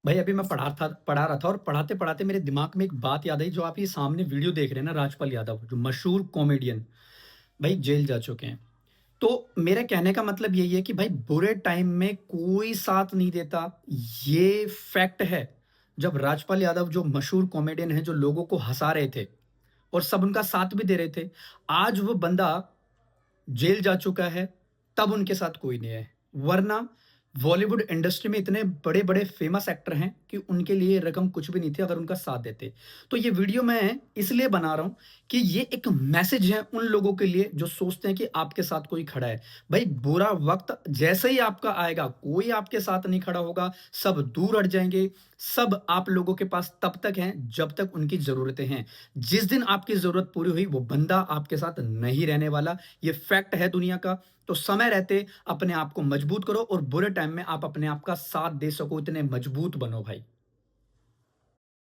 भाई अभी मैं पढ़ा रहा था और पढ़ाते-पढ़ाते मेरे दिमाग में एक बात याद आई जो आप ये सामने वीडियो देख रहे हैं ना राजपाल यादव जो मशहूर कॉमेडियन, भाई जेल जा चुके हैं। तो मेरे कहने का मतलब यही है कि भाई बुरे टाइम में कोई साथ नहीं देता, ये फैक्ट है। जब राजपाल यादव जो मशहूर कॉमेडियन हैं, जो लोगों को हँसा रहे थे और सब उनका साथ भी दे रहे थे, आज वो बंदा जेल जा चुका है, तब उनके साथ कोई नहीं है। वरना बॉलीवुड इंडस्ट्री में इतने बड़े-बड़े फेमस एक्टर हैं कि उनके लिए रकम कुछ भी नहीं थी अगर उनका साथ देते। तो ये वीडियो मैं इसलिए बना रहा हूँ कि ये एक मैसेज है उन लोगों के लिए जो सोचते हैं कि आपके साथ कोई खड़ा है। भाई बुरा वक़्त जैसे ही आपका आएगा, कोई आपके साथ नहीं खड़ा होगा, सब दूर हट जाएँगे, सब आप लोगों के पास तब तक हैं जब तक उनकी ज़रूरतें हैं। जिस दिन आपकी ज़रूरत पूरी हुई वो बंदा आपके साथ नहीं रहने वाला। ये फैक्ट है दुनिया का। तो समय रहते अपने आप को मजबूत करो और बुरे टाइम में आप अपने आप का साथ दे सको, इतने मजबूत बनो भाई।